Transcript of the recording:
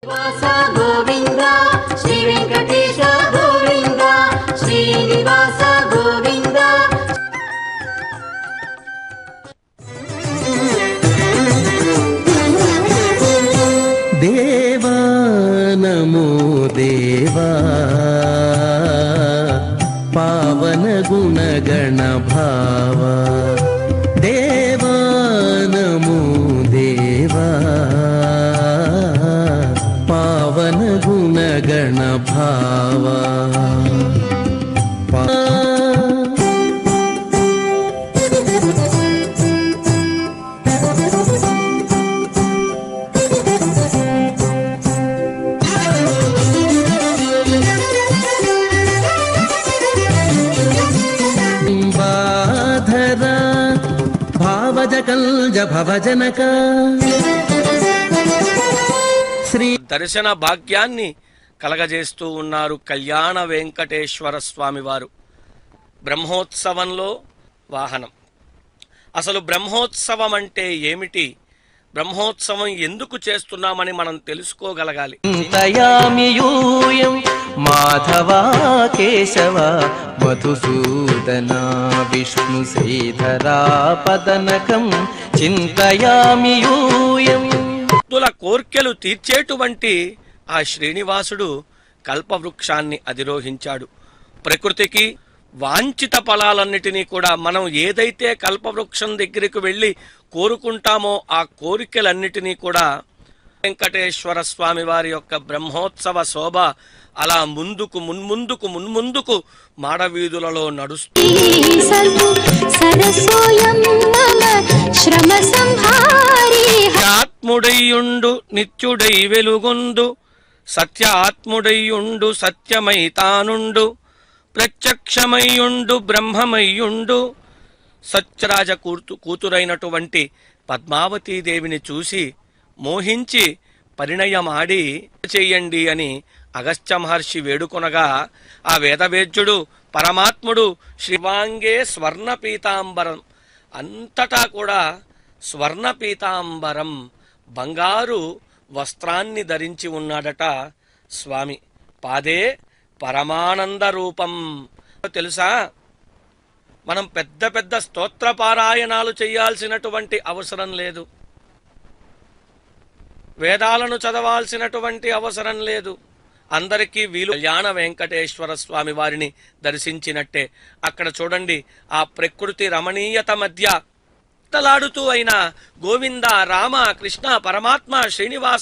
శ్రీనివాస గోవింద శ్రీ వెంకటేశ గోవింద శ్రీనివాస గోవింద. దేవా నమో దేవా పావన గుణగణ భావా. దేవా నమో దేవా పావన గుణగణ భావా. భవజనక శ్రీ దర్శన భాగ్యాన్ని కలగజేస్తూ ఉన్నారు కళ్యాణ వెంకటేశ్వర స్వామి వారు. బ్రహ్మోత్సవంలో వాహనం. అసలు బ్రహ్మోత్సవం అంటే ఏమిటి, బ్రహ్మోత్సవం ఎందుకు చేస్తున్నామని మనం తెలుసుకోగలగాలి. మాధవా కేశవ మధుసూదన విష్ణు శ్రీధరా పదనకం చింతయామి యూయం. భక్తుల కోర్కెలు తీర్చేటువంటి ఆ శ్రీనివాసుడు కల్పవృక్షాన్ని అధిరోహించాడు. ప్రకృతికి వాంఛిత ఫలాలన్నిటినీ కూడా మనం ఏదైతే కల్పవృక్షం దగ్గరికి వెళ్ళి కోరుకుంటామో ఆ కోరికలన్నిటినీ కూడా వెంకటేశ్వర స్వామి వారి యొక్క బ్రహ్మోత్సవ శోభ అలా మున్ముందుకు మాడవీధులలో నడుస్తూ ఆత్ముడయ్యుండు నిత్యుడై వెలుగొందు సత్య ఆత్ముడయ్యుండు సత్యమై తానుండు ప్రత్యక్షమయ్యుండు బ్రహ్మమయ్యుండు. సత్యరాజ కూతురైనటువంటి పద్మావతీదేవిని చూసి మోహించి పరిణయమాడి చెయ్యండి అని అగస్త్య మహర్షి వేడుకొనగా ఆ వేదవేద్యుడు పరమాత్ముడు శివాంగే స్వర్ణ పీతాంబరం, అంతటా కూడా స్వర్ణ పీతాంబరం బంగారు వస్త్రాన్ని ధరించి ఉన్నాడట స్వామి. పాదే పరమానంద రూపం. తెలుసా, మనం పెద్ద పెద్ద స్తోత్ర పారాయణాలు చేయాల్సినటువంటి అవసరం లేదు, వేదాలను చదవాల్సినటువంటి అవసరం లేదు. అందరికీ వీలు కళ్యాణ వెంకటేశ్వర స్వామి వారిని దర్శించినట్టే. అక్కడ చూడండి, ఆ ప్రకృతి రమణీయత మధ్య తలాడుతూ అయిన గోవింద రామ కృష్ణ పరమాత్మ శ్రీనివాస